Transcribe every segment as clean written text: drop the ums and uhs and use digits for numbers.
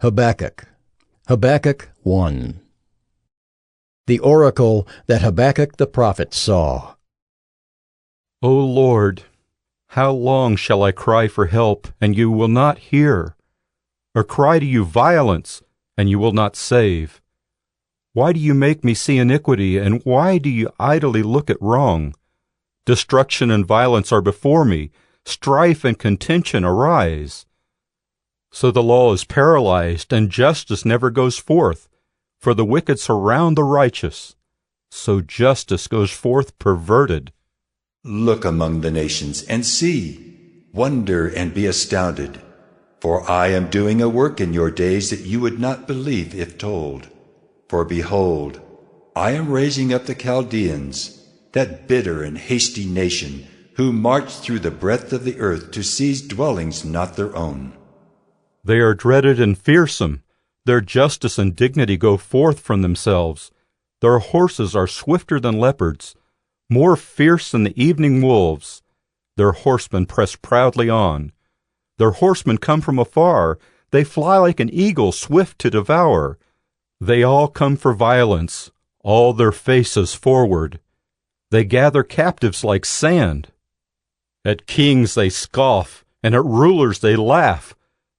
Habakkuk. Habakkuk 1. The oracle that Habakkuk the prophet saw. O Lord, how long shall I cry for help, and you will not hear? Or cry to you violence, and you will not save? Why do you make me see iniquity, and why do you idly look at wrong? Destruction and violence are before me, strife and contention arise. So the law is paralyzed, and justice never goes forth, for the wicked surround the righteous. So justice goes forth perverted. Look among the nations and see, wonder and be astounded. For I am doing a work in your days that you would not believe if told. For behold, I am raising up the Chaldeans, that bitter and hasty nation, who march through the breadth of the earth to seize dwellings not their own. They are dreaded and fearsome. Their justice and dignity go forth from themselves. Their horses are swifter than leopards, more fierce than the evening wolves. Their horsemen press proudly on. Their horsemen come from afar. They fly like an eagle, swift to devour. They all come for violence, all their faces forward. They gather captives like sand. At kings they scoff, and at rulers they laugh.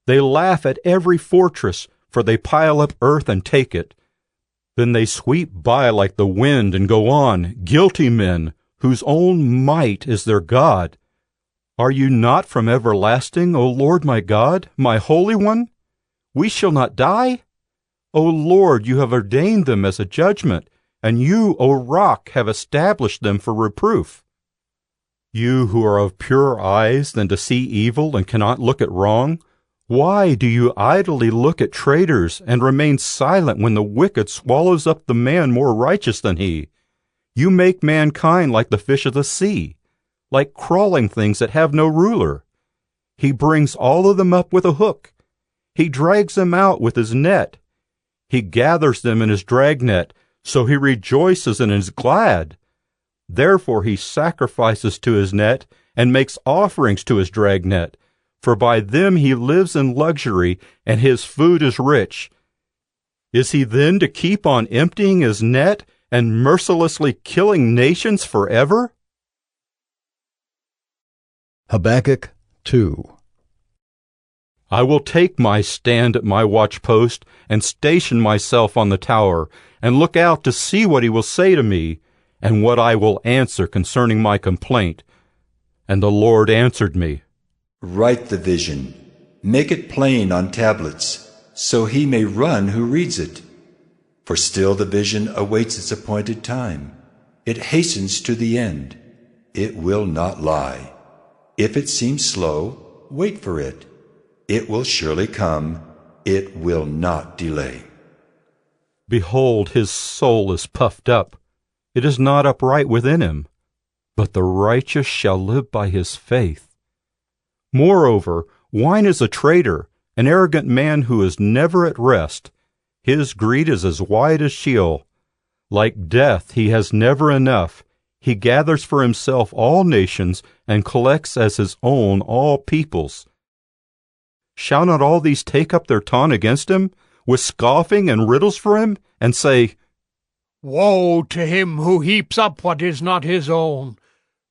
They laugh at every fortress, for they pile up earth and take it. Then they sweep by like the wind and go on, guilty men, whose own might is their God. Are you not from everlasting, O Lord my God, my Holy One? We shall not die? O Lord, you have ordained them as a judgment, and you, O Rock, have established them for reproof. You who are of purer eyes than to see evil and cannot look at wrong, why do you idly look at traitors and remain silent when the wicked swallows up the man more righteous than he? You make mankind like the fish of the sea, like crawling things that have no ruler. He brings all of them up with a hook. He drags them out with his net. He gathers them in his dragnet, so he rejoices and is glad. Therefore he sacrifices to his net and makes offerings to his dragnet. For by them he lives in luxury, and his food is rich. Is he then to keep on emptying his net and mercilessly killing nations forever? Habakkuk 2. I will take my stand at my watchpost and station myself on the tower, and look out to see what he will say to me, and what I will answer concerning my complaint. And the Lord answered me, Write the vision, make it plain on tablets, so he may run who reads it. For still the vision awaits its appointed time. It hastens to the end. It will not lie. If it seems slow, wait for it. It will surely come. It will not delay. Behold, his soul is puffed up. It is not upright within him. But the righteous shall live by his faith. Moreover, wine is a traitor, an arrogant man who is never at rest. His greed is as wide as Sheol. Like death, he has never enough. He gathers for himself all nations and collects as his own all peoples. Shall not all these take up their taunt against him, with scoffing and riddles for him, and say, Woe to him who heaps up what is not his own!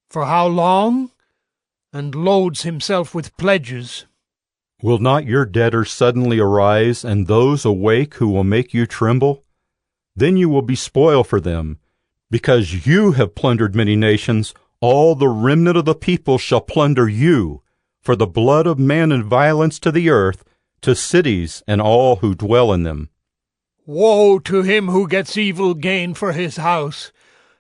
For how long? And loads himself with pledges. Will not your debtors suddenly arise, and those awake who will make you tremble? Then you will be spoil for them. Because you have plundered many nations, all the remnant of the people shall plunder you, for the blood of man and violence to the earth, to cities and all who dwell in them. Woe to him who gets evil gain for his house,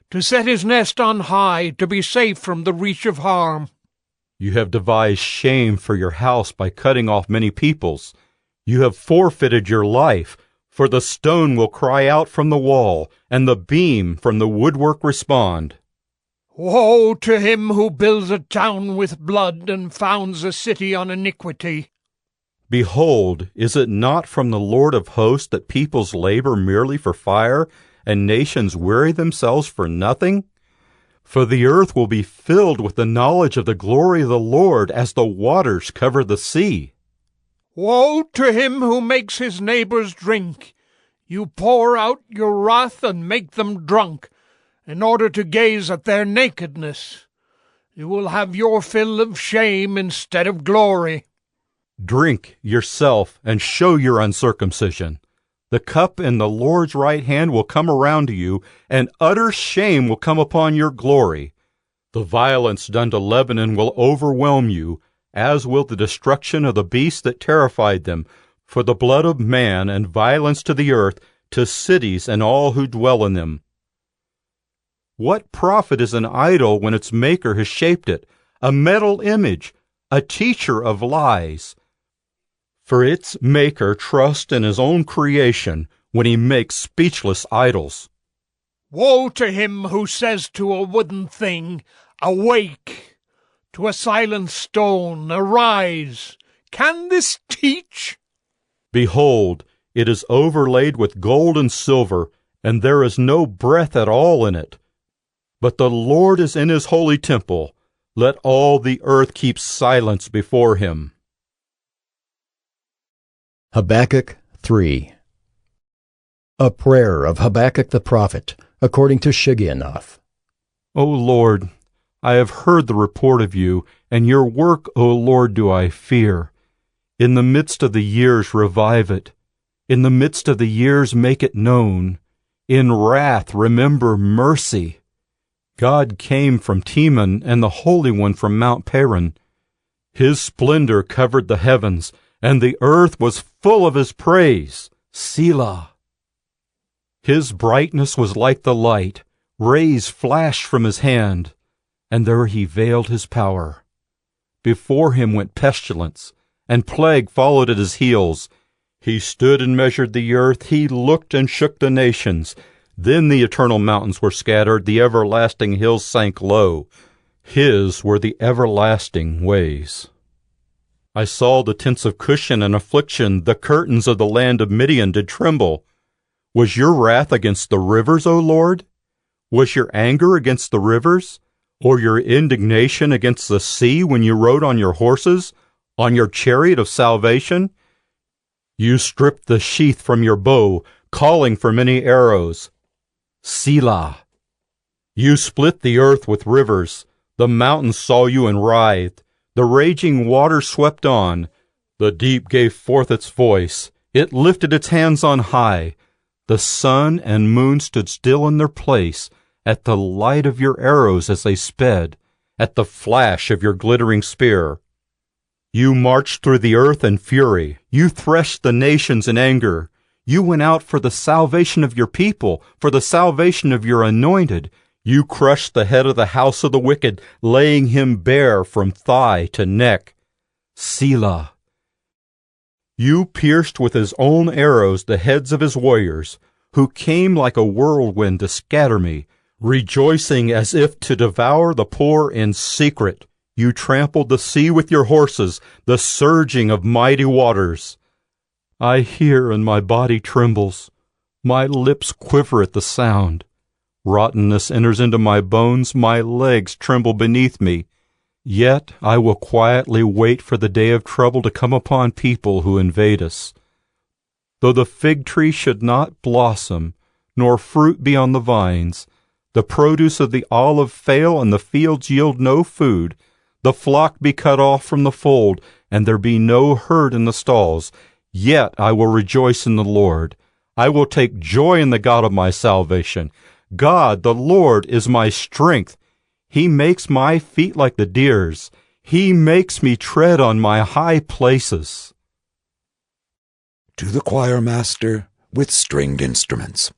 to set his nest on high, to be safe from the reach of harm. You have devised shame for your house by cutting off many peoples. You have forfeited your life, for the stone will cry out from the wall, and the beam from the woodwork respond. Woe to him who builds a town with blood and founds a city on iniquity. Behold, is it not from the Lord of hosts that peoples labor merely for fire, and nations weary themselves for nothing? For the earth will be filled with the knowledge of the glory of the Lord as the waters cover the sea. Woe to him who makes his neighbors drink! You pour out your wrath and make them drunk, in order to gaze at their nakedness. You will have your fill of shame instead of glory. Drink yourself and show your uncircumcision. The cup in the Lord's right hand will come around to you, and utter shame will come upon your glory. The violence done to Lebanon will overwhelm you, as will the destruction of the beast that terrified them, for the blood of man and violence to the earth, to cities and all who dwell in them. What profit is an idol when its maker has shaped it, a metal image, a teacher of lies? For its maker trusts in his own creation when he makes speechless idols. Woe to him who says to a wooden thing, Awake! To a silent stone, Arise! Can this teach? Behold, it is overlaid with gold and silver, and there is no breath at all in it. But the Lord is in his holy temple. Let all the earth keep silence before him. Habakkuk 3. A prayer of Habakkuk the prophet, according to Shigionoth. O Lord, I have heard the report of you, and your work, O Lord, do I fear. In the midst of the years revive it. In the midst of the years make it known. In wrath remember mercy. God came from Teman, and the Holy One from Mount Paran. His splendor covered the heavens, and the earth was full of his praise. Selah. His brightness was like the light. Rays flashed from his hand, and there he veiled his power. Before him went pestilence, and plague followed at his heels. He stood and measured the earth. He looked and shook the nations. Then the eternal mountains were scattered, the everlasting hills sank low. His were the everlasting ways. I saw the tents of Cushan in affliction, the curtains of the land of Midian did tremble. Was your wrath against the rivers, O Lord? Was your anger against the rivers? Or your indignation against the sea when you rode on your horses, on your chariot of salvation? You stripped the sheath from your bow, calling for many arrows. Selah. You split the earth with rivers. The mountains saw you and writhed. The raging waters swept on. The deep gave forth its voice. It lifted its hands on high. The sun and moon stood still in their place at the light of your arrows as they sped, at the flash of your glittering spear. You marched through the earth in fury. You threshed the nations in anger. You went out for the salvation of your people, for the salvation of your anointed. You crushed the head of the house of the wicked, laying him bare from thigh to neck. Selah. You pierced with his own arrows the heads of his warriors, who came like a whirlwind to scatter me, rejoicing as if to devour the poor in secret. You trampled the sea with your horses, the surging of mighty waters. I hear and my body trembles. My lips quiver at the sound. Rottenness enters into my bones, my legs tremble beneath me. Yet I will quietly wait for the day of trouble to come upon people who invade us. Though the fig tree should not blossom, nor fruit be on the vines, the produce of the olive fail, and the fields yield no food, the flock be cut off from the fold, and there be no herd in the stalls, yet I will rejoice in the Lord. I will take joy in the God of my salvation. God, the Lord, is my strength. He makes my feet like the deer's. He makes me tread on my high places. To the choir master with stringed instruments.